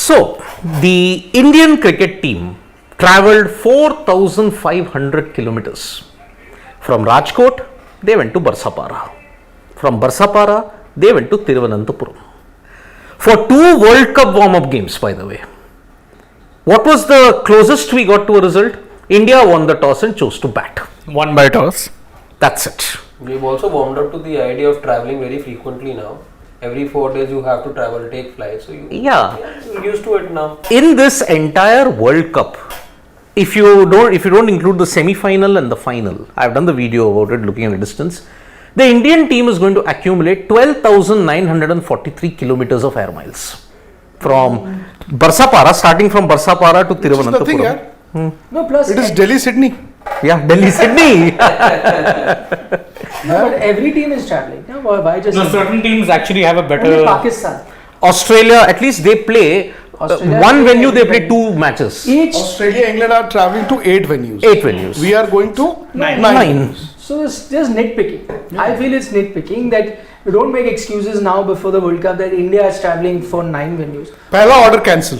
So, the Indian cricket team travelled 4,500 kilometers. From Rajkot, they went to Barsapara. From Barsapara, they went to Thiruvananthapuram. For 2 World Cup warm-up games, by the way. What was the closest we got to a result? India won the toss and chose to bat. Won by toss. That's it. We've also warmed up to the idea of traveling very frequently now. Every 4 days you have to travel, take flights. So you're used to it now. In this entire World Cup, if you don't include the semi-final and the final, I've done the video about it looking at a distance. The Indian team is going to accumulate 12,943 kilometers of air miles from Barsapara, starting from Barsapara to Thiruvananthapuram. No, plus it is Delhi-Sydney. Yeah, Delhi-Sydney. No, but every team is traveling. No, why just certain teams actually have a better. only Pakistan. Australia, at least they play one venue, they play 2 matches. Each. Australia, England are traveling to 8 venues. 8 venues. We are going to 9. venues. So it's just nitpicking. I feel it's nitpicking that you don't make excuses now before the World Cup that India is traveling for 9 venues. Pehla order cancel.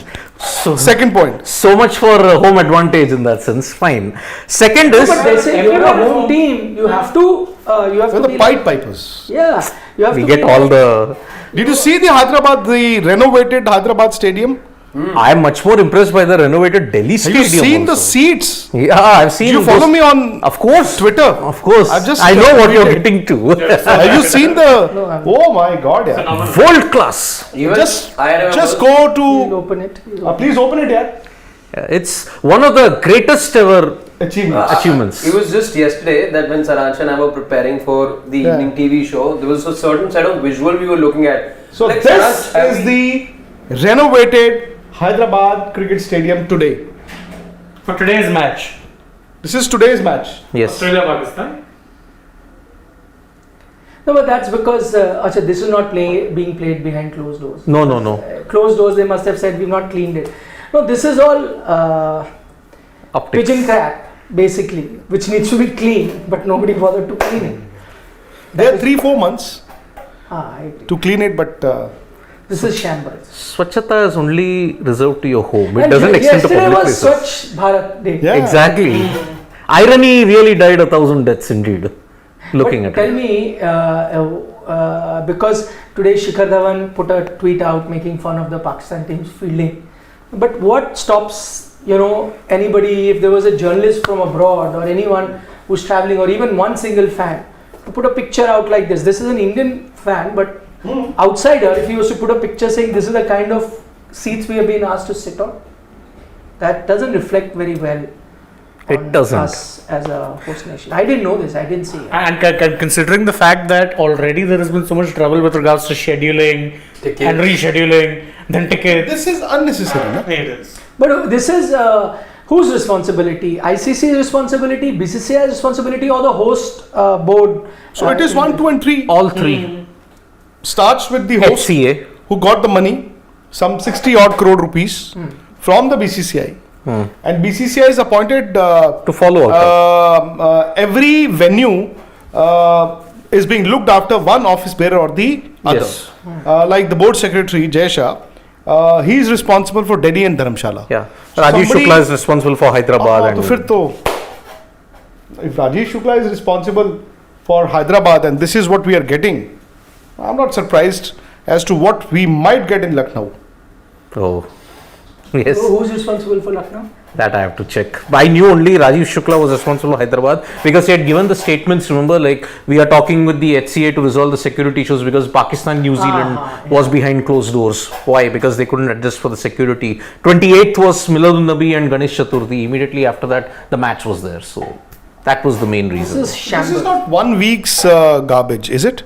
Second point. So much for home advantage in that sense. Fine. Second is, But they say you're a home team. You have to. You have We're to the be Pied Pipers. Yeah, you have we to get be all the. Did you see the renovated Hyderabad stadium? I am much more impressed by the renovated Delhi Have stadium. you seen the also. seats? Yeah, I've seen. You follow me on Of course, Twitter? Of course, I've just I know what you're tweeted. getting to. Have you seen the? No, I'm- Oh my God! Yeah. World class. Even Just I remember go We'll to. open it. Please open it, yeah. It's one of the greatest ever Achievement. achievements. It was just yesterday that when Saransh and I were preparing for the Yeah. evening TV show, there was a certain set of visual we were looking at. So Like, this Saransh, have is we- the renovated Hyderabad cricket stadium today. For today's match, This is today's match. Yes. Australia-Pakistan. No, but that's because this is not being played behind closed doors. No, no, no. Closed doors, they must have said we've not cleaned it. No, this is all Optics. pigeon crap, basically, which needs to be cleaned, but nobody bothered to clean it. There are 3-4 months I agree. to clean it, but This is shambles. Swachhata is only reserved to your home. It And doesn't extend to yesterday public was places. Swachh Bharat Day. yeah. Exactly. Irony really died 1,000 deaths indeed. Looking But at tell it. me, because today Shikhar Dhawan put a tweet out making fun of the Pakistan team's fielding. But what stops, anybody, if there was a journalist from abroad or anyone who's traveling or even one single fan to put a picture out like this? This is an Indian fan, but outsider, if he was to put a picture saying this is the kind of seats we have been asked to sit on, that doesn't reflect very well. It on doesn't. Us as a host nation. I didn't know this. I didn't see it. And considering the fact that already there has been so much trouble with regards to scheduling Tickets. and rescheduling, then tickets. this is unnecessary. No? It is. But this is whose responsibility? ICC's responsibility, BCCI's responsibility, or the host board? So it is 1, 2, and 3. All 3. Starts with the host HCA. who got the money, some 60 odd crore rupees from the BCCI, and BCCI is appointed To follow up. every venue is being looked after one office bearer or the other. Yes. Like the board secretary Jay Shah, he is responsible for Delhi and Dharamshala. Yeah. So Rajesh somebody- Shukla is responsible for Hyderabad. तो and फिर तो if Rajesh Shukla is responsible for Hyderabad and this is what we are getting, I'm not surprised as to what we might get in Lucknow. Oh. Yes. Who's responsible for Lucknow? That I have to check. I knew only Rajesh Shukla was responsible for Hyderabad because he had given the statements. Remember, like we are talking with the HCA to resolve the security issues because Pakistan, New Zealand was behind closed doors. Why? Because they couldn't adjust for the security. 28th was Miladun Nabi and Ganesh Chaturthi. Immediately after that, the match was there. So that was the main reason. This is This shambles. is not 1 week's garbage, is it?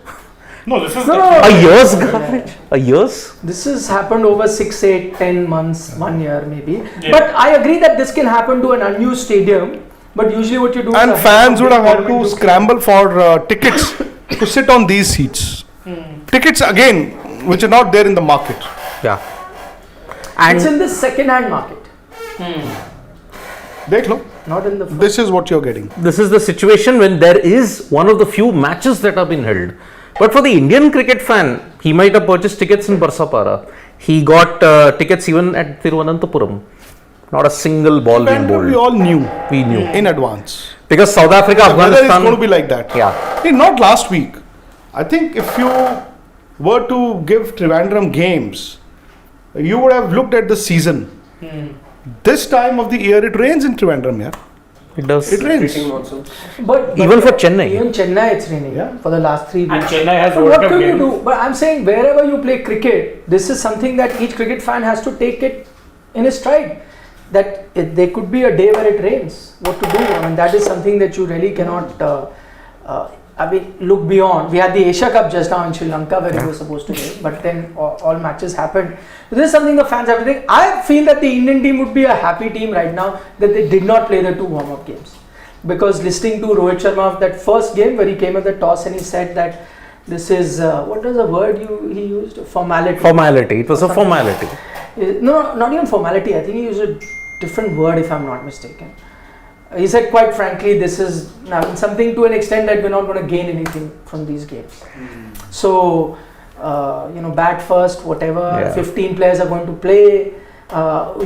No, this is No. A year's garbage? A year's? This has happened over 6, 8, 10 months, 1 year maybe. Yeah. But I agree that this can happen to an unused stadium. But usually what you do And is fans would have had to government do- scramble for tickets to sit on these seats. Tickets again, which are not there in the market. Yeah. It's And in the second-hand market, Dekh lo, not in the first. this is what you're getting. this is the situation when there is one of the few matches that have been held. But for the Indian cricket fan, he might have purchased tickets in Barsapara. He got tickets even at Thiruvananthapuram. Not a single ball being Trivandrum we bowled. all knew We knew. in advance. Because South Africa, The weather is Afghanistan. going to be like that. Yeah. Not last week. I think if you were to give Trivandrum games, you would have looked at the season. This time of the year, it rains in Trivandrum, yeah. It does. It rains. Repeating monsoon. But Even for Chennai. Even Chennai, it's raining Yeah. for the last 3 And weeks. Chennai has So World what Cup can you games. do? But I'm saying wherever you play cricket, this is something that each cricket fan has to take it in his stride. That there could be a day where it rains. What to do? I mean, that is something that you really cannot. Look beyond. We had the Asia Cup just now in Sri Lanka where we were supposed to win, but then all matches happened. So this is something the fans have to think. I feel that the Indian team would be a happy team right now that they did not play the 2 warm-up games. Because listening to Rohit Sharma of that first game where he came at the toss and he said that this is what was the word he used? Formality. Formality. It was a formality. No, not even formality. I think he used a different word if I'm not mistaken. He said quite frankly this is something to an extent that we're not going to gain anything from these games. So bat first, whatever. Yeah. 15 players are going to play.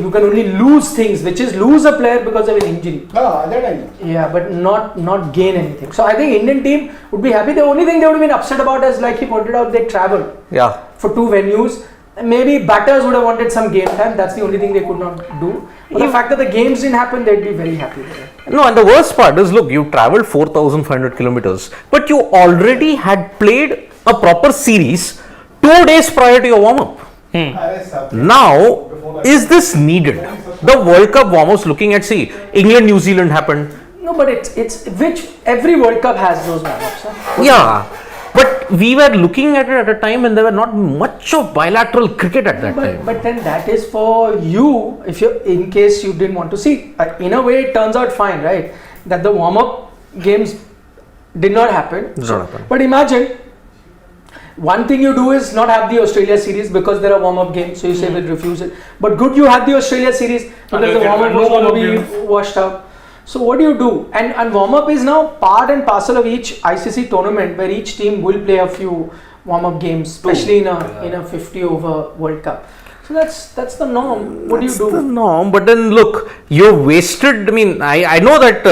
You can only lose things, which is lose a player because of an injury. Ah, that I know. Yeah, but not gain anything. So I think Indian team would be happy. The only thing they would have been upset about is, like he pointed out, they traveled Yeah. for 2 venues. Maybe batters would have wanted some game time. That's the only thing they could not do. But the fact that the games didn't happen, they'd be very happy with it. No, and the worst part is, look, you traveled 4,500 kilometers, but you already had played a proper series 2 days prior to your warm-up. Now, is this needed? The World Cup warm-ups, looking at, see, England, New Zealand happened. No, but it's which every World Cup has those warm-ups. Huh? Yeah, but we were looking at it at a time when there were not much of bilateral cricket at that time. But then that is for you, if you, in case you didn't want to see. In a way, it turns out fine, right? That the warm-up games did not happen. Did not happen. But imagine, one thing you do is not have the Australia series because there are warm-up games, so you say we'll refuse it. But good you had the Australia series because the warm-up was going to be washed out. So what do you do? And warm-up is now part and parcel of each ICC tournament where each team will play a few warm-up games, especially in a 50-over World Cup. So that's the norm. What do you do? That's the norm, but then look, you wasted. I mean, I know that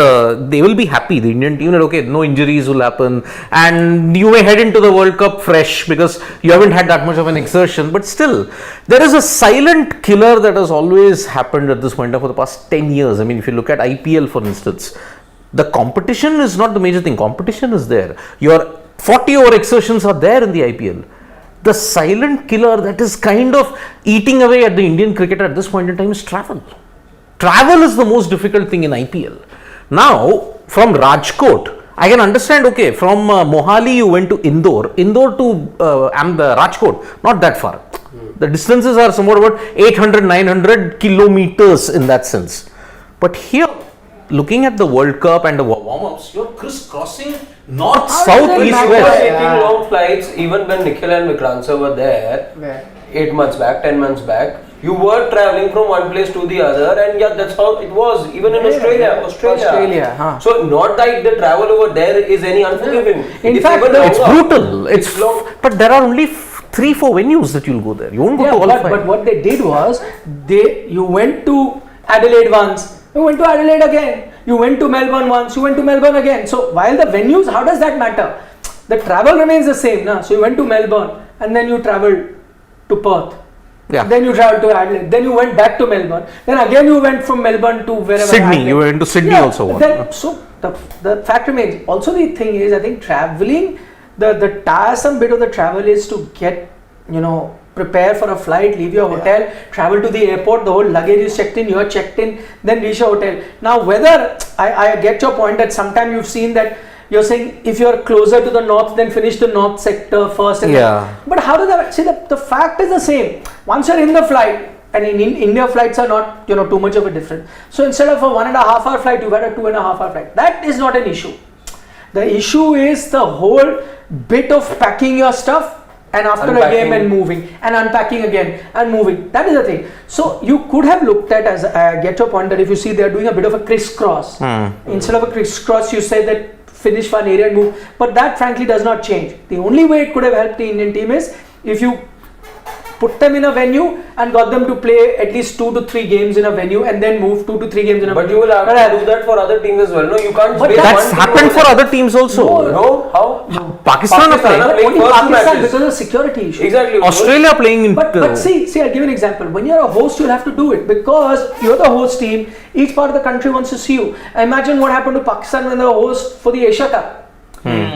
they will be happy. The Indian team, that okay, no injuries will happen, and you may head into the World Cup fresh because you haven't had that much of an exertion. But still, there is a silent killer that has always happened at this point for the past 10 years. I mean, if you look at IPL, for instance, the competition is not the major thing. Competition is there. Your 40-over exertions are there in the IPL. The silent killer that is kind of eating away at the Indian cricketer at this point in time is travel. Travel is the most difficult thing in IPL. Now, from Rajkot, I can understand, okay, from Mohali you went to Indore to Rajkot, not that far. The distances are somewhat about 800, 900 kilometers in that sense. But here, looking at the World Cup and the warm-ups, you're crisscrossing north, south, east, west. Taking long flights, even when Nikhil and Vikrant were there, 8 months back, 10 months back, you were traveling from one place to the other, and yeah, that's how it was, even in Australia. Huh. So, not that the travel over there is any unforgiving. In It's fact, even It's longer. brutal. It's long. but there are only 3-4 venues that you'll go there. You won't go to all but 5. what they did was you went to Adelaide once, you went to Adelaide again, you went to Melbourne once, you went to Melbourne again. So while the venues, how does that matter? The travel remains the same, na? So you went to Melbourne and then you traveled to Perth. Yeah. Then you traveled to Adelaide. Then you went back to Melbourne. Then again you went from Melbourne to wherever. Sydney. Adelaide. You went to Sydney also. So the fact remains. Also the thing is, I think traveling, the tiresome bit of the travel is to get, prepare for a flight, leave your hotel, travel to the airport, the whole luggage is checked in, you're checked in, then reach your hotel. Now whether, I get your point that sometimes you've seen that you're saying if you're closer to the north, then finish the north sector first. And then, but how does that, see the fact is the same. Once you're in the flight, and in India flights are not, too much of a difference. So instead of a 1.5 hour flight, you've had a 2.5 hour flight. That is not an issue. The issue is the whole bit of packing your stuff and after Unpacking. a game and moving and unpacking again and moving. That is the thing. So you could have looked at, as I get your point, that if you see they're doing a bit of a crisscross. Instead of a crisscross, you say that finish one area and move. But that frankly does not change. The only way it could have helped the Indian team is if you put them in a venue and got them to play at least 2 to 3 games in a venue and then move 2 to 3 games in a But venue. you will have to do that for other teams as well. No, you can't. But base That's one team happened on for that. other teams also. No, how? Pakistan are playing. Pakistan Only first Pakistan matches. because of security issues. Exactly. Australia playing in. But see, I'll give you an example. When you're a host, you'll have to do it because you're the host team. Each part of the country wants to see you. Imagine what happened to Pakistan when they were host for the Asia Cup.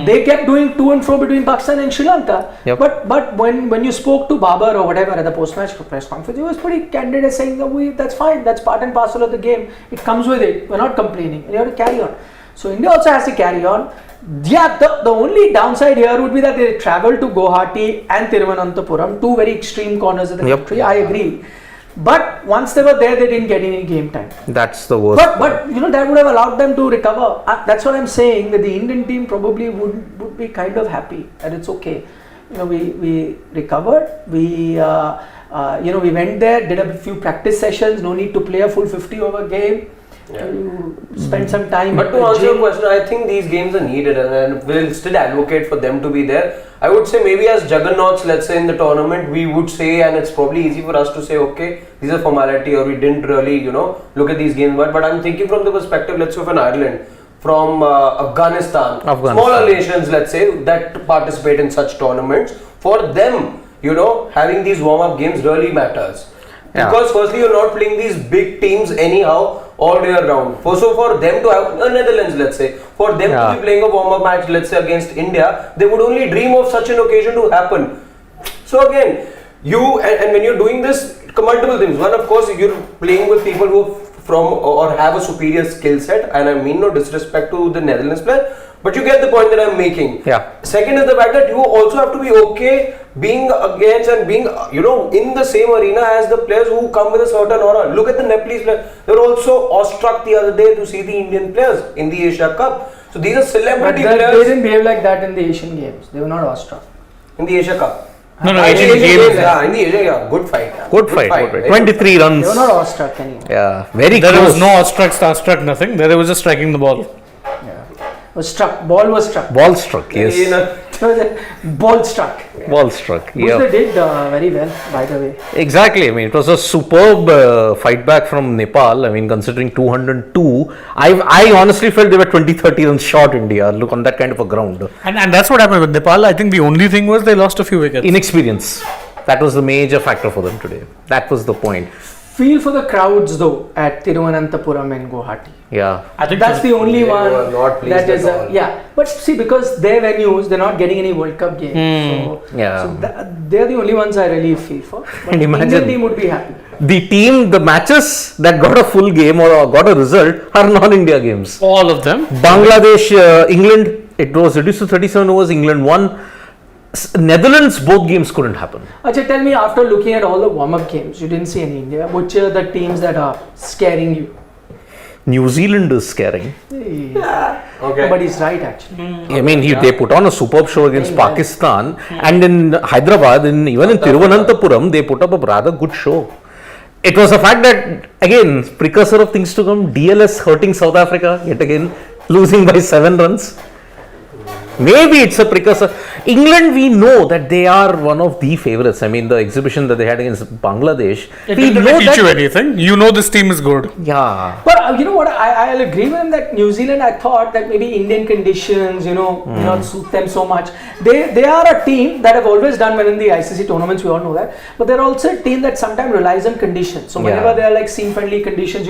They kept doing to and fro between Pakistan and Sri Lanka. Yep. But when you spoke to Babar or whatever at the post-match press conference, he was pretty candid as saying that that's fine. That's part and parcel of the game. It comes with it. We're not complaining. And you have to carry on. So India also has to carry on. Yeah, the only downside here would be that they travel to Guwahati and Thiruvananthapuram, two very extreme corners of the Yep. country. I agree. But once they were there, they didn't get any game time. That's the worst. But that would have allowed them to recover. That's what I'm saying. That the Indian team probably would be kind of happy, and it's okay. We recovered. We went there, did a few practice sessions. No need to play a full 50-over game. Yeah. Spend some time. But to answer your question, I think these games are needed and we'll still advocate for them to be there. I would say maybe as juggernauts, let's say in the tournament, we would say, and it's probably easy for us to say, okay, these are formality or we didn't really, look at these games. But I'm thinking from the perspective, let's say of an Ireland, from Afghanistan, smaller nations, let's say, that participate in such tournaments. For them, having these warm-up games really matters. Yeah. Because firstly, you're not playing these big teams anyhow all year round. So for them to have Netherlands, let's say, for them to be playing a warm-up match, let's say against India, they would only dream of such an occasion to happen. So again, and when you're doing this, multiple things. One, of course, you're playing with people who from or have a superior skill set, and I mean no disrespect to the Netherlands player, but you get the point that I'm making. Yeah. Second is the fact that you also have to be okay being against and being, in the same arena as the players who come with a certain aura. Look at the Nepalese players. They were also awestruck the other day to see the Indian players in the Asia Cup. So these are celebrity But they players didn't behave like that in the Asian Games. They were not awestruck. in the Asia Cup. No, Asian Asian Games, Games. yeah, in the Asia, yeah, good fight. Good fight. Very 23 runs. They were not awestruck anymore. Yeah, very There close. was no awestruck, starstruck, nothing. There was just striking the ball. Was struck. Ball was struck. Ball struck, yes. Ball struck. Ball struck, Which yeah. they did very well, by the way. Exactly. I mean, it was a superb fight back from Nepal. I mean, considering 202, I honestly felt they were 20-30 runs short, India. Look, on that kind of a ground. And that's what happened with Nepal. I think the only thing was they lost a few wickets. Inexperience. That was the major factor for them today. That was the point. Feel for the crowds though at Thiruvananthapuram and Guwahati. Yeah. I think That's the only They one were not pleased that is at all. yeah. But see, because their venues, they're not getting any World Cup games. Yeah. So they're the only ones I really feel for. But And imagine- Indian team would be happy. The matches that got a full game or got a result are non-India games. all of them. Bangladesh, England, it was reduced to 37 overs, England won. Netherlands, both games couldn't happen. Achha, tell me, after looking at all the warm-up games, you didn't see any India. Which are the teams that are scaring you? New Zealand is scaring. Okay. But he's right actually. I mean, they put on a superb show against Very well. Pakistan, and in Hyderabad, even in Thiruvananthapuram, they put up a rather good show. It was a fact that, again, precursor of things to come, DLS hurting South Africa, yet again, losing by 7 runs. Maybe it's a precursor. England, we know that they are one of the favourites. I mean, the exhibition that they had against Bangladesh. It we didn't know teach you that. anything. You know this team is good. Yeah. But you know what? I'll agree with him that New Zealand. I thought that maybe Indian conditions, may not suit them so much. They are a team that have always done well in the ICC tournaments. We all know that. But they're also a team that sometimes relies on conditions. So whenever they are like seam-friendly conditions,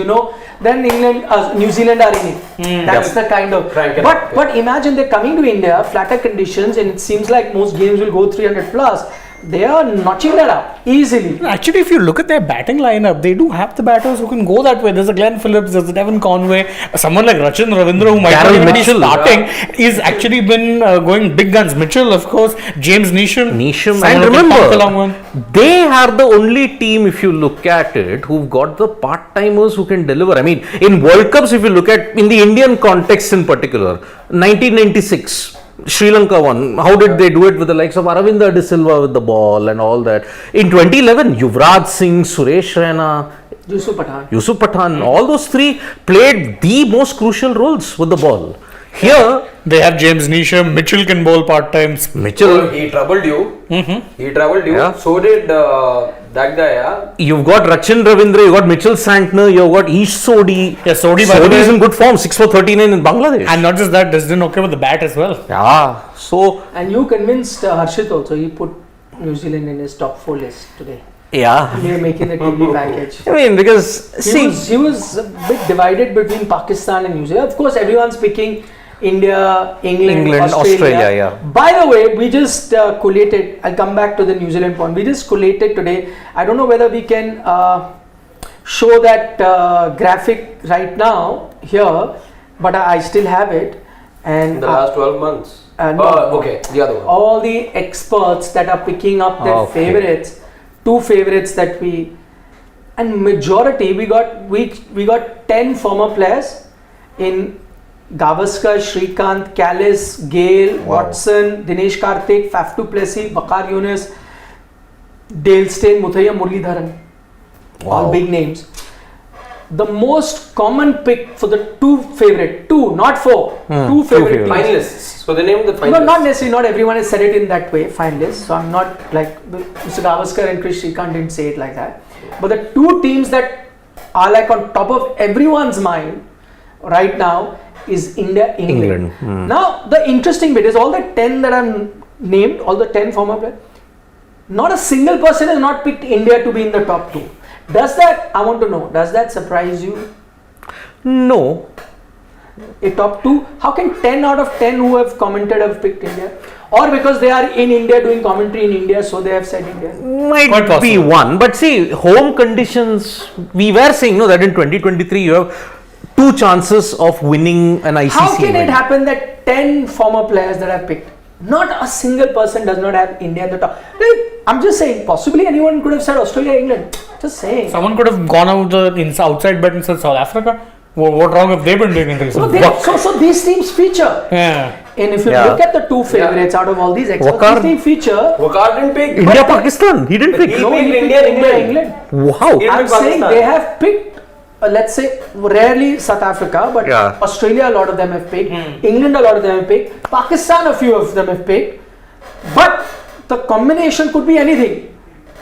then New Zealand are in it. That's the kind of. Crank it But up, but imagine they're coming to India, flatter conditions, and it seems like most games will go 300 plus. They are notching that up easily. Actually, if you look at their batting lineup, they do have the batters who can go that way. There's a Glenn Phillips, there's a Devon Conway, someone like Rachin Ravindra who might not Daryl even be Mitchell. starting, is actually been going big guns. Mitchell, of course, James Neesham. And remember, One. they are the only team, if you look at it, who've got the part-timers who can deliver. I mean, in World Cups, if you look at, in the Indian context in particular, 1996, Sri Lanka won. How did they do it with the likes of Aravinda De Silva with the ball and all that? In 2011, Yuvraj Singh, Suresh Raina, Yusuf Pathan. Yusuf Pathan, all those three played the most crucial roles with the ball. Here, They have James Neesham. Mitchell can bowl part times. Mitchell, He troubled you. Mm-hmm. He troubled you. Yeah. So did that guy. Yeah. you've got Rachin Ravindra, you've got Mitchell Santner, you've got Ish Sodhi. Yeah, Sodhi, by the Sodhi is way. in good form, 6 for 39 in Bangladesh. And not just that, Desden okay with the bat as well. Yeah, so And you convinced Harshit also. He put New Zealand in his top 4 list today. yeah. They are making the TV package. I mean, because He was a bit divided between Pakistan and New Zealand. Of course, everyone's picking India, England, Australia, yeah. By the way, we just collated. I'll come back to the New Zealand point. We just collated today. I don't know whether we can show that graphic right now here, but I still have it. And In the last 12 months. no. Okay. The other one. all the experts that are picking up their Okay. favorites, 2 favorites that and majority we got 10 former players in Gavaskar, Shrikant, Callis, Gale, Watson, Dinesh Karthik, Faf du Plessis, Waqar Younis, Dale Steyn, Muthaiya Muralidharan, all big names. The most common pick for the 2 favorite, 2 not 4, 2 favorite teams. Finalists. So they named the finalists. No, not necessarily. Not everyone has said it in that way, finalists. So I'm not like Mr. Gavaskar and Chris Shrikant didn't say it like that. But the 2 teams that are like on top of everyone's mind right now is India, England. Now the interesting bit is all the 10 that are named, all the 10 former players. Not a single person has not picked India to be in the top 2. Does that? I want to know. Does that surprise you? no. A top 2? How can 10 out of 10 who have commented have picked India? Or because they are in India doing commentary in India, so they have said India? Might Quite be possible. one, but see, home conditions. We were saying that in 2023 you have 2 chances of winning an ICC. How can event. it happen that 10 former players that have picked, not a single person does not have India at the top? Like, I'm just saying, possibly anyone could have said Australia, England. Just saying. Someone could have gone out outside bet and said South Africa. What wrong have they been doing in So, recent? so these teams feature. Yeah. And if you Yeah. look at the 2 favorites out of all these experts, Waqar- these teams feature. Waqar didn't pick. India, Pakistan. He didn't pick. He No, picked he picked India, India, England. Wow. He- I'm picked saying Pakistan. they have picked, let's say, rarely South Africa, but Yeah. Australia, a lot of them have picked. England, a lot of them have picked. Pakistan, a few of them have picked. But the combination could be anything.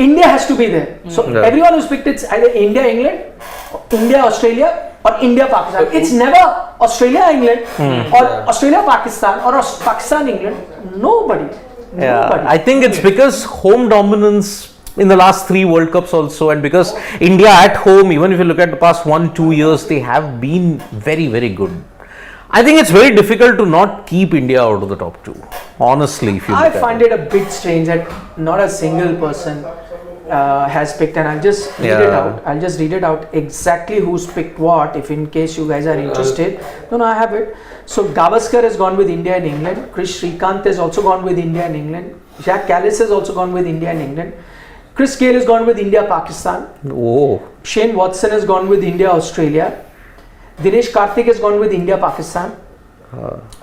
India has to be there. So Yeah. everyone who's picked it's either India, England, India, Australia, or India, Pakistan. It's never Australia, England, or Australia, Pakistan, or Pakistan, England. Nobody. Yeah, Nobody. I think it's because home dominance in the last 3 World Cups also, and because India at home, even if you look at the past 1-2 years, they have been very, very good. I think it's very difficult to not keep India out of the top 2. Honestly, if you I look find at it a bit strange that not a single person has picked, and I'll just read it Yeah. out. I'll just read it out exactly who's picked what, if in case you guys are interested. No, I have it. So Gavaskar has gone with India and England. Chris Shrikant has also gone with India and England. Jack Callis has also gone with India and England. Chris Gale has gone with India, Pakistan. Oh, Shane Watson has gone with India, Australia. Dinesh Karthik has gone with India, Pakistan.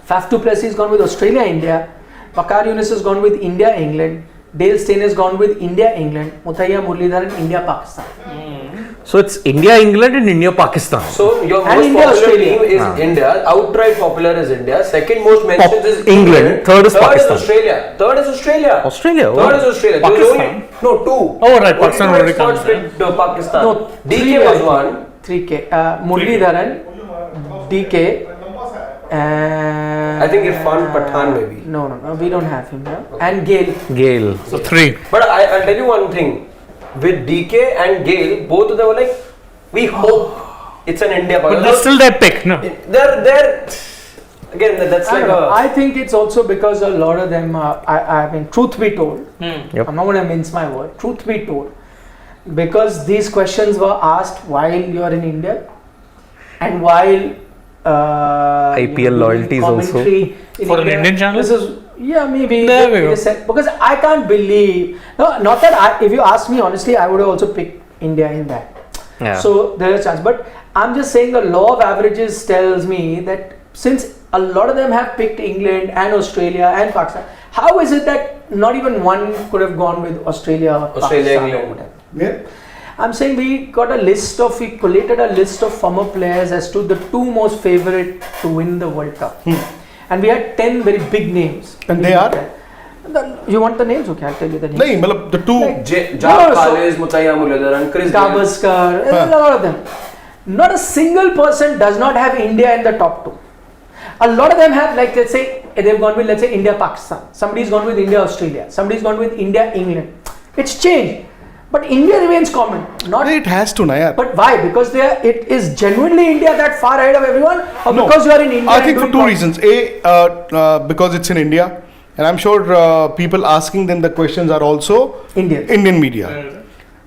Faf du Plessis has gone with Australia, India. Waqar Younis has gone with India, England. Dale Steyn has gone with India, England. Muthaiya Muralidharan, India, Pakistan. so it's India, England, and India, Pakistan. So your And most India, popular Australia. team is India. Outright popular is India. Second most mentions is England. Third is Pakistan. Australia. Third is Australia. Australia. Third Oh. is Australia. There was Pakistan? only, no, 2. Oh, right, Only Pakistan 2 already experts comes, yeah. picked Pakistan. No, DK was 1. 3K. Muralidharan, DK, and I think Irfan Pathan maybe. No, we don't have him here. And Gale. Gale. So 3. But I'll tell you one thing. With DK and Gale, both of them were like, we hope it's an India. But that's still their pick, no? They're again, that's I like don't know. a. I think it's also because a lot of them, I mean, truth be told, Yep. I'm not going to mince my word, truth be told, because these questions were asked while you're in India and while IPL loyalties also. commentary in For an Indian channel? This is, yeah, maybe. There we it go. is said- because I can't believe, no, not that if you ask me honestly, I would have also picked India in that. Yeah. So there is a chance. But I'm just saying the law of averages tells me that since a lot of them have picked England and Australia and Pakistan, how is it that not even one could have gone with Australia, Australia, Pakistan, or England. whatever? Yeah. I'm saying we collated a list of former players as to the 2 most favorite to win the World Cup. and we had 10 very big names. And they are? You want the names? Okay, I'll tell you the names. No, matlab, the two. Like, Jack Khalis, Mutaya Muladhar and Chris Gayle. Gavaskar, a lot of them. Not a single person does not have India in the top 2. A lot of them have, like, let's say, they've gone with, let's say, India, Pakistan. Somebody's gone with India, Australia. Somebody's gone with India, England. It's changed. But India remains common. Not. It has to, na yaar. But why? Because it is genuinely India that far ahead of everyone, or No. because you are in India? I think for two reasons. Because it's in India, and I'm sure people asking them the questions are also Indian media.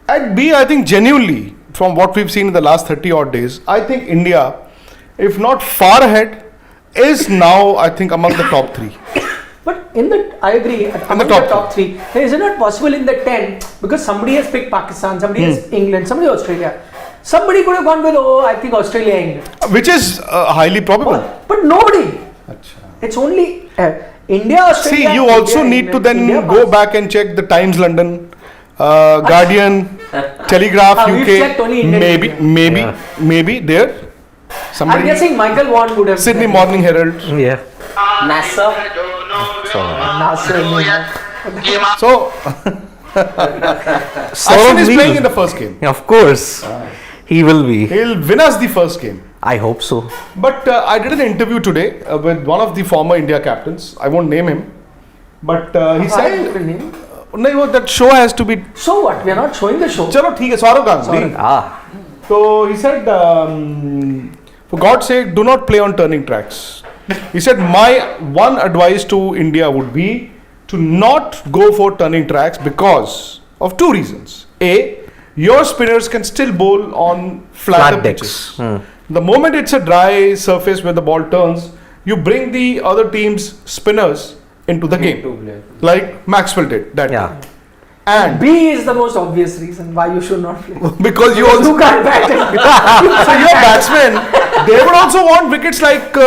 And B, I think genuinely, from what we've seen in the last 30 odd days, I think India, if not far ahead, is now, I think, among the top 3. But I agree, among the top 3, is it not possible in the 10, because somebody has picked Pakistan, somebody has England, somebody Australia. Somebody could have gone with, I think Australia, England. Which is highly probable. But nobody. It's only India, Australia. See, you also India, need to England, then India, go Pakistan. back and check the Times London, Guardian, Telegraph We've checked only UK, Indian maybe there. I'm Somebody, guessing Michael Vaughan would have. Sydney Morning Herald. Yeah. NASA. So, Ashwin is playing in the first game. Of course. He will be. He'll win us the first game. I hope so. But I did an interview today with one of the former India captains. I won't name him. But he said, no, that show has to be. So what? We are not showing the show. Chalo, theek hai, Saurav Gandhi. So he said, for God's sake, do not play on turning tracks. He said, my one advice to India would be to not go for turning tracks because of 2 reasons. A, your spinners can still bowl on flatter pitches. The moment it's a dry surface where the ball turns, you bring the other team's spinners into the game. Like Maxwell did that time. And B is the most obvious reason why you should not play. because you also can't bat it. so your batsmen, they would also want wickets like the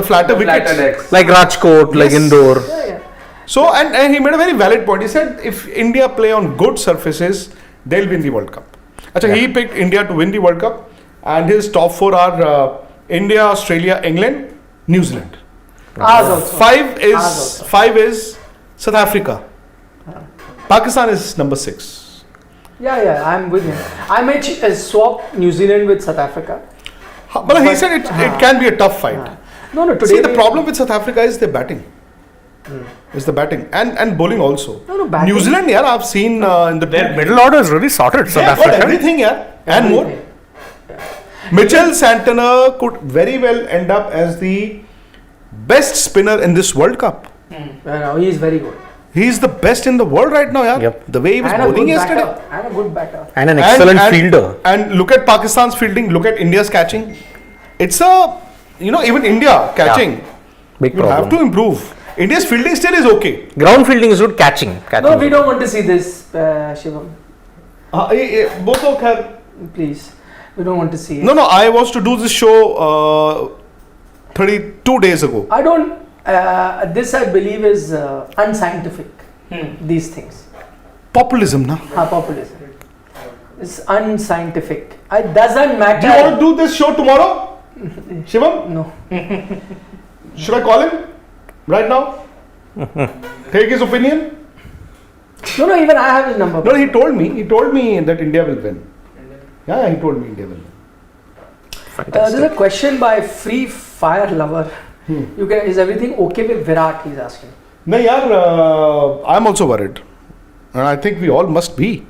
flatter wickets. Like Rajkot, like Indore. So and he made a very valid point. He said if India play on good surfaces, they'll win the World Cup. He picked India to win the World Cup, and his top 4 are India, Australia, England, New Zealand. Five is South Africa. Pakistan is number 6. Yeah, I'm with him. I may swap New Zealand with South Africa. But he said it can be a tough fight. No, today. See, the problem with South Africa is their batting. Is the batting and bowling also. Batting. New Zealand, yeah, I've seen in Their middle order is really sorted. South got Africa. everything, yeah, and more. Mitchell Santana could very well end up as the best spinner in this World Cup. He is very good. He's the best in the world right now, yeah. Yep. The way he was And bowling yesterday. And a good batter. And an excellent fielder. And look at Pakistan's fielding. Look at India's catching. It's even India catching. Big You problem. have to improve. India's fielding still is okay. Ground fielding is good, catching. No, we don't want to see this, Shivam. Both of have. Please. We don't want to see it. No, I was to do this show 32 days ago. I don't. This I believe is unscientific. These things. Populism, na? Populism. It's unscientific. It doesn't matter. Do you want to do this show tomorrow? Shivam? No. Should I call him? Right now? Take his opinion? No, even I have his number. No, he told me that India will win. Yeah, he told me India will win. There's a question by Free Fire Lover. Is everything okay with Virat? He's asking. No, yaar, I'm also worried. And I think we all must be.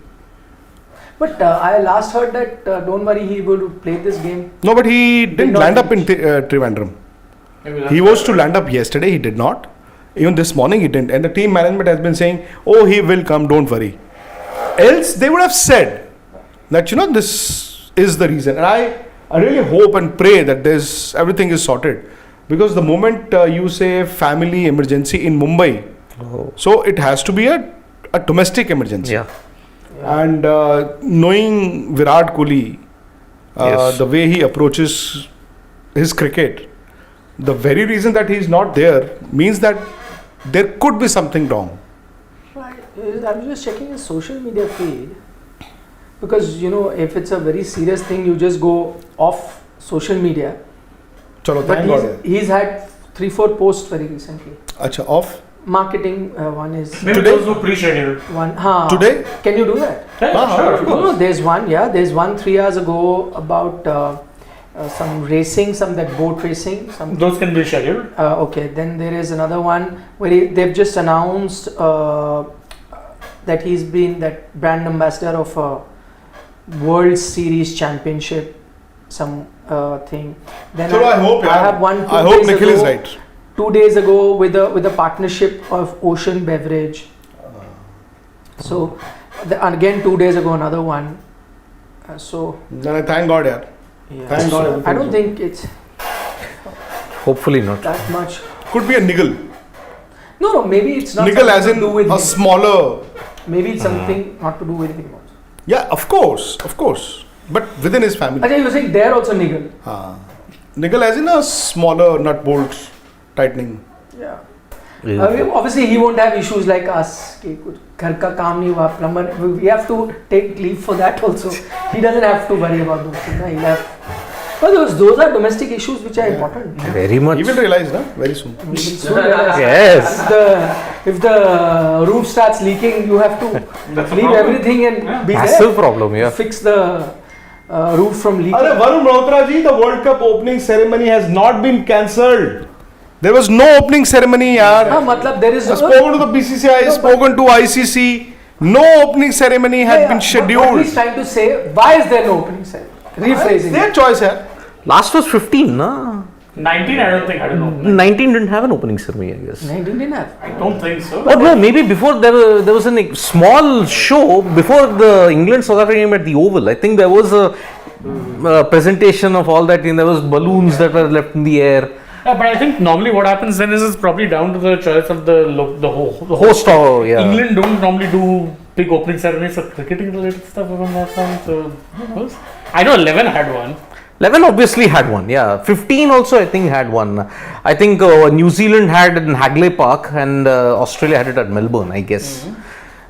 But I last heard that don't worry, he will play this game. No, but he didn't not land up in reach. Trivandrum. He was to land up yesterday, he did not. Even this morning he didn't. And the team management has been saying, oh, he will come, don't worry. Else they would have said that, this is the reason. And I really hope and pray that everything is sorted. Because the moment you say family emergency in Mumbai, so it has to be a domestic emergency. Yeah. And knowing Virat Kohli, the way he approaches his cricket, the very reason that he's not there means that there could be something wrong. I'm just checking his social media feed. Because, if it's a very serious thing, you just go off social media. Chalo, But thank God. यार. he's had 3-4 posts very recently. अच्छा, off Marketing one is Maybe Today? those were pre-scheduled. one. today. Can you do that? Yeah, sure, of No, course. no, there's one. Yeah, there's one 3 hours ago about some racing, some that boat racing. Some. Those can be scheduled. Okay, then there is another one where they've just announced that he's been that brand ambassador of a World Series Championship, some thing. Then Chalo, I hope. I यार. have one. I hope Nikhil is right. 2 days ago with a partnership of Ocean Beverage. So again 2 days ago another one. So Then I thank God, yaar. yeah. Thank God. I don't think it's Hopefully not. that much. Could be a niggle. No, maybe it's not Niggle as something in to do with a him. smaller. Maybe it's something not to do with him also. Yeah, of course. But within his family. I think you're saying they're also niggle. Niggle as in a smaller nut bolts tightening. Yeah. Obviously, he won't have issues like us. कि कुछ घर का काम नहीं हुआ, plumber. We have to take leave for that also. He doesn't have to worry about those things. He'll have. But those are domestic issues which are important. Very much. You will realize, na? Very soon. We will soon realize. Yes. If the roof starts leaking, you have to leave everything and be Massive there. problem, yeah. Fix the roof from leaking. Varun Malhotra ji, the World Cup opening ceremony has not been cancelled. There was no opening ceremony, yaar. Matlab there is I've spoken to the BCCI, spoken to ICC. No opening ceremony had been What scheduled. he's trying to say, why is there no opening ceremony? Rephrasing. Their choice, yaar. Last was 15, na? 19, I don't think. I don't know. 19 didn't have an opening ceremony, I guess. 19 didn't have. I don't think so. But no, maybe before there was a small show before the England South Africa game at the Oval. I think there was a presentation of all that. There was balloons that were left in the air. Yeah, but I think normally what happens then is it's probably down to the choice of the Host, yeah. England don't normally do big opening ceremonies for cricketing related stuff around that time. So who knows? I know 11 had one. 11 obviously had one, yeah. 15 also I think had one. I think New Zealand had it in Hagley Park and Australia had it at Melbourne, I guess.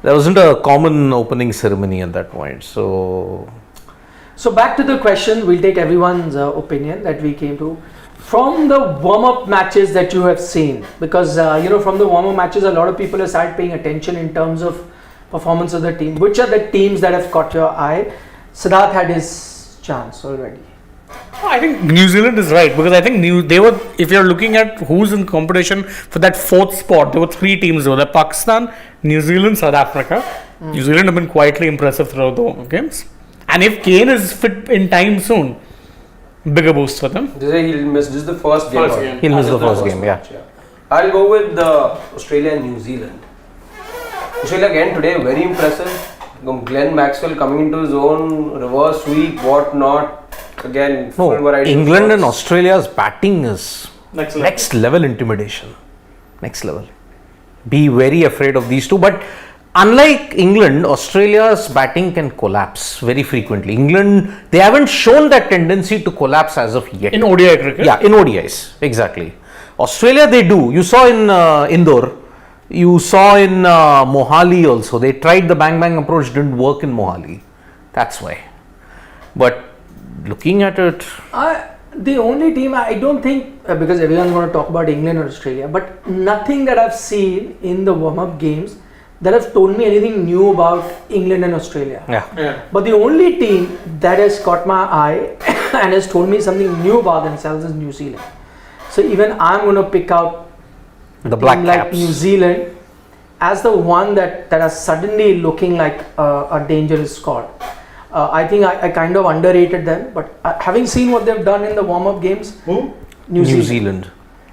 There wasn't a common opening ceremony at that point. So back to the question, we'll take everyone's opinion that we came to. From the warm-up matches that you have seen, because from the warm-up matches, a lot of people have started paying attention in terms of performance of the team. Which are the teams that have caught your eye? Siddharth had his chance already. I think New Zealand is right because I think they were. If you're looking at who's in competition for that fourth spot, there were 3 teams. There were Pakistan, New Zealand, South Africa. New Zealand have been quietly impressive throughout the games. And if Kane is fit in time soon, bigger boost for them. This is the first game. First game. he'll miss the This is first game, yeah. match, I'll go with Australia and New Zealand. Australia again today very impressive. Glenn Maxwell coming into his own, reverse sweep, what not. Again, full No, variety. of England and shots. Australia's batting is next level intimidation. Next level. Be very afraid of these two. But unlike England, Australia's batting can collapse very frequently. England, they haven't shown that tendency to collapse as of yet. In ODI cricket? Yeah, in ODIs, exactly. Australia, they do. You saw in Indore, you saw in Mohali also. They tried the bang bang approach, didn't work in Mohali. That's why. But looking at it, The only team I don't think, because everyone's going to talk about England or Australia, but nothing that I've seen in the warm-up games that have told me anything new about England and Australia. yeah. But the only team that has caught my eye and has told me something new about themselves is New Zealand. So even I'm going to pick out The Black team like Caps. New Zealand as the one that are suddenly looking like a dangerous squad. I think I kind of underrated them, but having seen what they've done in the warm-up games, Who? New Zealand.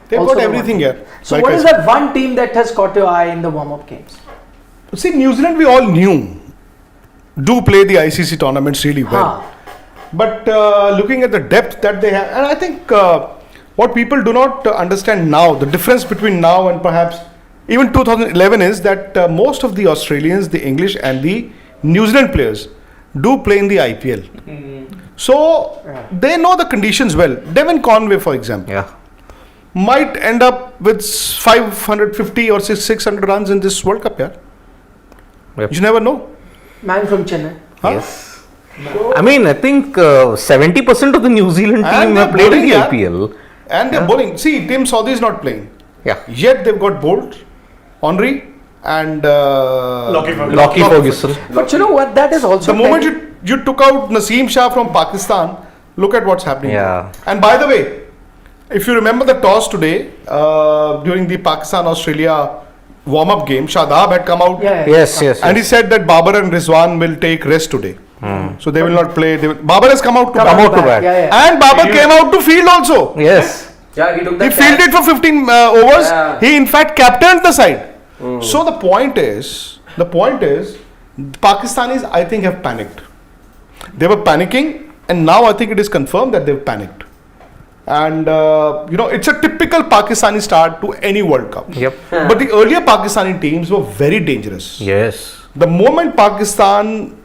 They've Also got the everything one. here. So Like what I is said. that one team that has caught your eye in the warm-up games? See, New Zealand, we all knew, do play the ICC tournaments really well. But looking at the depth that they have, and I think what people do not understand now, the difference between now and perhaps even 2011 is that most of the Australians, the English and the New Zealand players do play in the IPL. So they know the conditions well. Devin Conway, for example, Yeah. might end up with 550 or 600 runs in this World Cup. Yeah, Yep. you never know. Man from Chennai. Huh? Yes. I mean, I think 70% of the New Zealand And team they're have played in bowling, the yeah. IPL. and they're Yeah. bowling. See, Tim Saudi is not playing. Yeah. Yet they've got Bolt, Henry, and Lockie Ferguson. But you know what? That is also The moment you took out Naseem Shah from Pakistan, look at what's happening. Yeah. And by the way, if you remember the toss today during the Pakistan-Australia warm-up game, Shadab had come out Yes. and he said that Babar and Rizwan will take rest today. So they will not play. Babar has come out to Come bat. out to bat. And Babar came out to field also. Yes. Yeah, he took He that fielded for 15 overs. Yeah. He in fact captained the side. So the point is, Pakistanis I think have panicked. They were panicking, and now I think it is confirmed that they've panicked. And it's a typical Pakistani start to any World Cup. Yep. But the earlier Pakistani teams were very dangerous. Yes. The moment Pakistan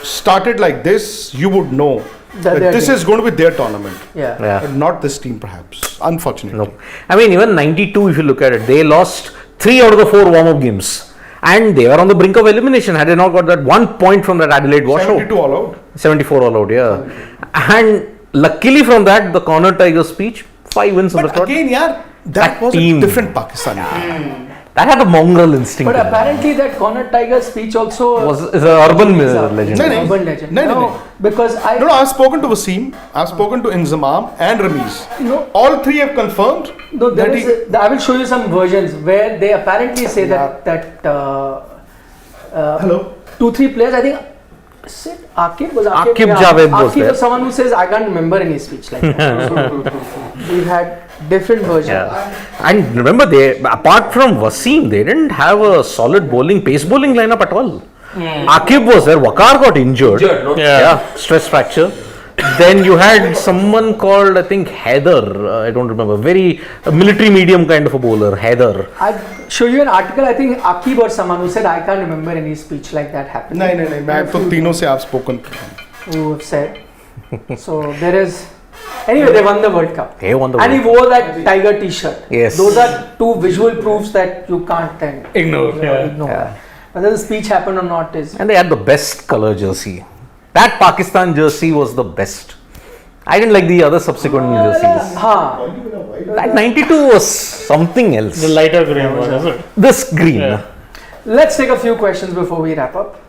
started like this, you would know that they're this is going to be their tournament. Yeah. Yeah. But not this team, perhaps. Unfortunately. No. I mean, even 92, if you look at it, they lost 3 out of the 4 warm-up games. And they were on the brink of elimination had they not got that 1 point from that Adelaide washout. 72 all out. 74 all out, yeah. And luckily from that, the Connor Tiger speech, 5 wins on the But trot. again, that That was team. a different Pakistani team. That had a mongrel instinct. But in it. apparently that Connor Tiger speech also is an urban is a legend. No, no. urban legend. No. Because I No, I've spoken to Wasim, I've spoken to Inzamam and Ramiz. No. All three have confirmed No, there that is I will show you some versions where they apparently say that Hello. 2-3 players. I think Aqib was Aqib Javed was Aqib there. was someone who says I can't remember any speech like that. So we've had different versions. Yeah. And remember, apart from Wasim, they didn't have a solid pace bowling lineup at all. Aqib was there. Waqar got injured. no? Yeah, stress fracture. Then you had someone called, I think, Haider. I don't remember. Very military medium kind of a bowler, Haider. I'll show you an article. I think Aqib or someone who said I can't remember any speech like that happened. No, मैं तो तीनों से I've spoken. Who have said. So there is. Anyway, they won the World Cup. They won the And he World wore that tiger T-shirt. Yes. Those are 2 visual proofs that you can't then Ignore. ignore. Yeah. Whether the speech happened or not is. And they had the best color jersey. That Pakistan jersey was the best. I didn't like the other subsequent jerseys. That 92 was something else. The lighter green one, is it? This green. Yeah. Let's take a few questions before we wrap up.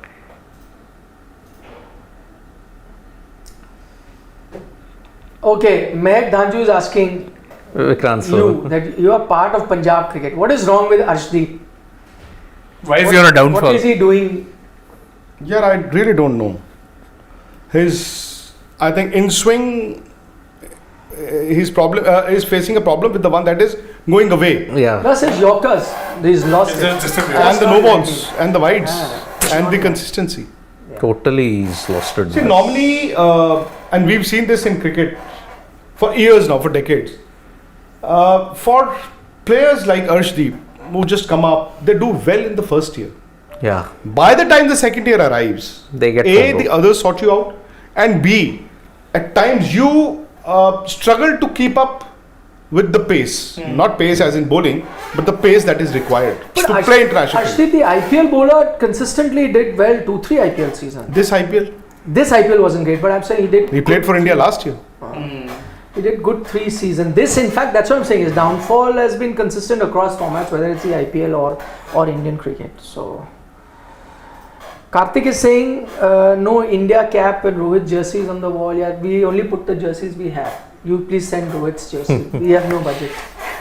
Okay, Mehak Dhanju is asking Vikrant sir. you that you are part of Punjab cricket. What is wrong with Arshdeep? Why is he on a downfall? What is he doing? Yeah, I really don't know. I think in swing, he's facing a problem with the one that is going away. Yeah. Plus his Yorkers. He's lost it. And the no balls and the wides and the consistency. Totally he's lost it. See, normally, and we've seen this in cricket for years now, for decades. For players like Arshdeep, who just come up, they do well in the first year. Yeah. By the time the second year arrives, They get A, formed the others sort you out, and B, at times you struggle to keep up with the pace. Not pace as in bowling, but the pace that is required to play international cricket. Arshdeep, the IPL bowler, consistently did well 2-3 IPL seasons. This IPL, This IPL wasn't great, but I'm saying he did. he played for India last year. He did good 3 seasons. This, in fact, that's what I'm saying. His downfall has been consistent across formats, whether it's the IPL or Indian cricket. So, Karthik is saying no India cap and Rohit jerseys on the wall. Yeah, we only put the jerseys we have. You please send Rohit's jersey. We have no budget.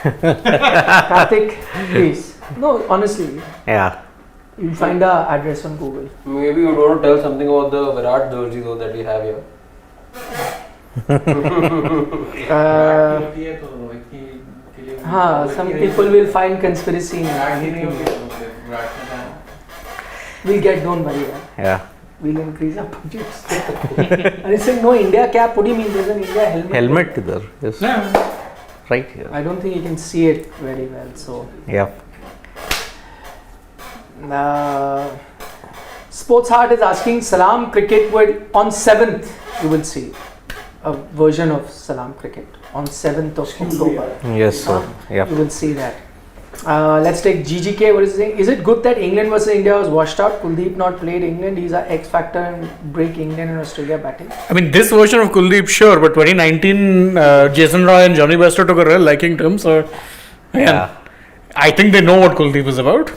Karthik, please. No, honestly, Yeah. you'll find our address on Google. Maybe you don't want to tell something about the Virat jersey though that we have here. Some people will find conspiracy in anything. We'll get, don't worry. Yeah. We'll increase our budgets. And he's saying no India cap. What do you mean? There's an India helmet. Helmet there. Yes. Right here. I don't think you can see it very well. So, Yeah. Sports Heart is asking Salam Cricket would on 7th. You will see a version of Salam Cricket on 7th of October. Yes, sir. Yeah. You will see that. Let's take GGK. What is he saying? Is it good that England versus India was washed out? Kuldeep not played England. He's an X factor and break England and Australia batting. I mean, this version of Kuldeep, sure, but 2019, Jason Roy and Johnny Bairstow took a real liking to him. So, again, I think they know what Kuldeep is about.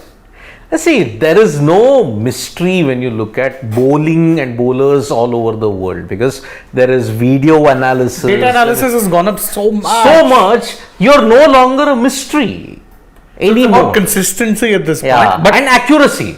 See, there is no mystery when you look at bowling and bowlers all over the world because there is video analysis. Data analysis has gone up so much. So much, you're no longer a mystery anymore. About consistency at this Yeah, point. But and accuracy.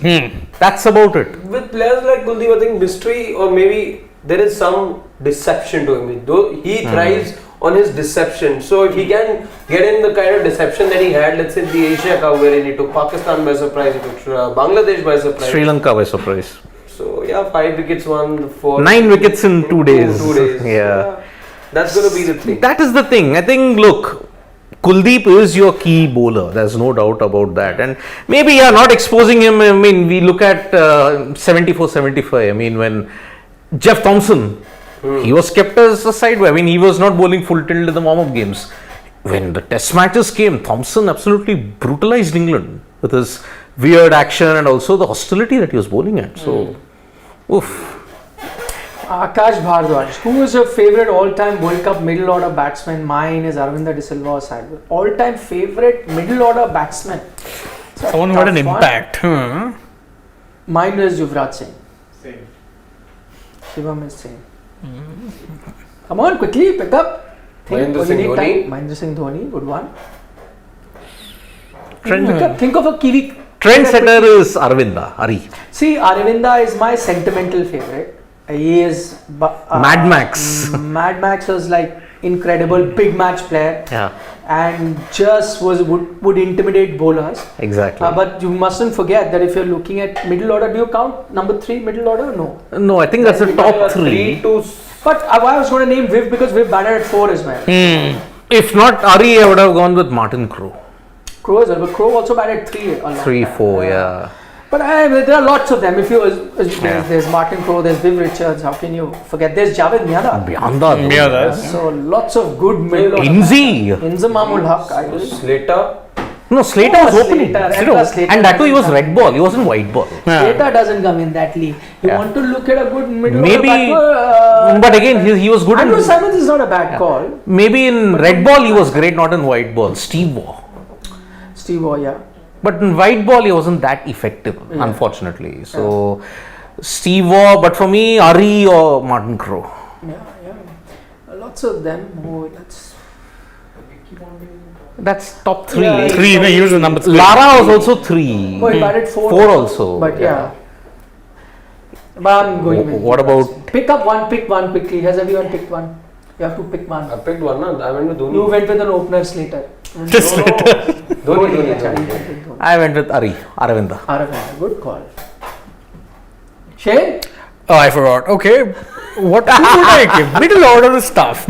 That's about it. With players like Kuldeep, I think mystery or maybe there is some deception to him. Though he thrives on his deception. So if he can get in the kind of deception that he had, let's say the Asia Cup wherein he took Pakistan by surprise, he took Bangladesh by surprise. Sri Lanka by surprise. So yeah, 5 wickets won, 4. 9 wickets in 2 days. 2 days. Yeah. That's going to be the thing. That is the thing. I think, look, Kuldeep is your key bowler. There's no doubt about that. And maybe, not exposing him. I mean, we look at 74-75. I mean, when Jeff Thompson, he was kept as a sideway. I mean, he was not bowling full tilt in the warm-up games. When the test matches came, Thompson absolutely brutalized England with his weird action and also the hostility that he was bowling at. So, oof. Akash Bhardwaj. Who is your favorite all-time World Cup middle order batsman? Mine is Aravinda De Silva or Sadwell. All-time favorite middle order batsman. someone who had an impact. Huh? Mine is Yuvraj Singh. Same. Shivam is same. Come on, quickly pick up. Mahendra Singh Dhoni. Mahendra Singh Dhoni, good one. Trend, Think of a Kiwi. trendsetter is Aravinda, Ari. See, Aravinda is my sentimental favorite. He is Mad Max. Mad Max was like incredible, big match player, Yeah, and just would intimidate bowlers. exactly. But you mustn't forget that if you're looking at middle order, do you count number 3 middle order? No. No, I think that's the top 3. But I was going to name Viv because Viv batted at 4 as well. If not Ari, I would have gone with Martin Crowe. Crow as well, but Crow also batted 3 a lot. 3, 4, yeah. But there are lots of them. If you there's Martin Crowe, there's Viv Richards. How can you forget? There's Javed Mianda. Mianda. So lots of good middle order. Inzi. Inzamamul Haq. Slater. No, Slater was opening. Slater. And that too, he was red ball. He wasn't white ball. Slater doesn't come in that league. You want to look at a good middle Maybe, order but again, he was good Andrew in. Simons is not a bad call. Maybe in red ball, he was great, not in white ball. Steve Waugh. Steve Waugh, yeah. But in white ball, he wasn't that effective, unfortunately. So, Steve Waugh, but for me, Ari or Martin Crowe. Yeah. Lots of them. That's top 3. Yeah, 3, no, he was the number 3. Lara was also 3. Oh, he batted 4. 4 also. But yeah. But I'm going with What about? pick one quickly. Has everyone picked one? You have to pick one. I picked one. I went with Dhoni. You went with an opener Slater. Dhoni. I went with Ari, Aravinda. Aravinda, good call. Shane? Oh, I forgot. Okay. What who would I give? Middle order is tough.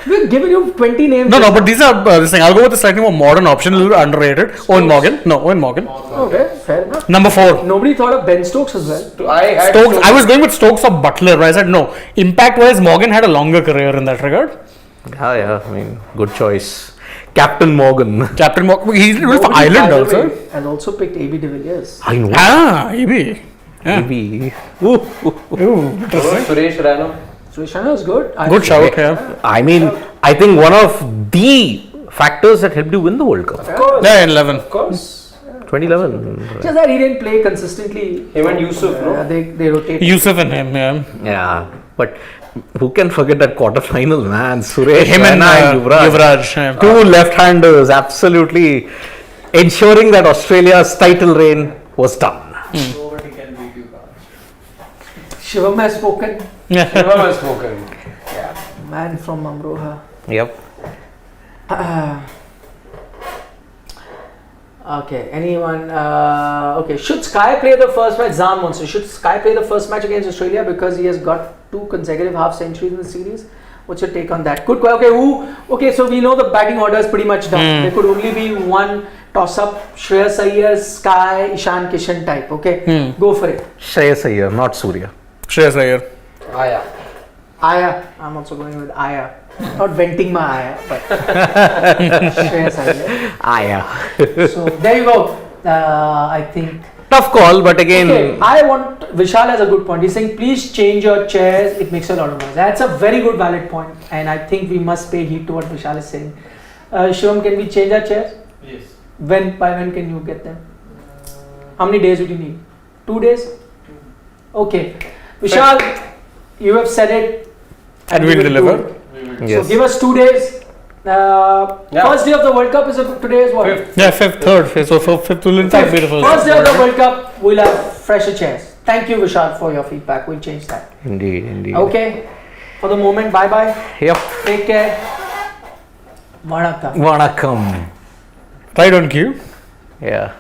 We've given you 20 names. No, but these are this thing. I'll go with a slightly more modern option, a little underrated. Owen Morgan. Okay, fair enough. Number 4. Nobody thought of Ben Stokes as well. I had Stokes. I was going with Stokes or Butler, but I said no. Impact-wise, Morgan had a longer career in that regard. Yeah, I mean, good choice. Captain Morgan. Captain Morgan. He's for Nobody, Ireland by the also. way, and also picked AB de Villiers. I know. Maybe. Yeah. Maybe. Ooh, interesting. Suresh Raina. Suresh Raina was good. Good shout, yeah. I mean, I think one of the factors that helped you win the World Cup. Of course. Yeah, in 11. Of course. 2011. Just that he didn't play consistently. Him and Yusuf, no? They rotate. Yusuf and him, yeah. Yeah, but who can forget that quarterfinal, man? Suresh Him and Raina Yuvraj. Yeah. 2 left-handers, absolutely ensuring that Australia's title reign was done. Shivam has spoken. Shivam has spoken. Yeah, man from Amroha. Yep. Okay, anyone? Okay, should Sky play the first match? Zam wants to. Should Sky play the first match against Australia because he has got 2 consecutive half centuries in the series? What's your take on that? Good. Okay, so we know the batting order is pretty much done. There could only be one toss-up: Shreyas Iyer, Sky, Ishan Kishan type. Okay, go for it. Shreyas Iyer, not Surya. Shreyas Iyer. Yeah. Aya. I'm also going with Aya. Not venting my Aya, but Shreyas Iyer. Yeah. So there you go. I think. Tough call, but again, Okay, I want Vishal has a good point. He's saying, please change your chairs. It makes a lot of noise. That's a very good, valid point, and I think we must pay heed to what Vishal is saying. Shivam, can we change our chairs? Yes. When? By when can you get them? How many days would you need? 2 days. Okay, Vishal, you have said it, And we we'll will deliver. do it. yes. So give us 2 days. First day of the World Cup is today is what? Yeah, third. So fifth will in fact be the first. First day of the World Cup, we'll have fresher chairs. Thank you, Vishal, for your feedback. We'll change that. Indeed, indeed. Okay. For the moment, bye bye. Yep. Take care. Vanakkam. Vanakkam. Right on cue. Yeah.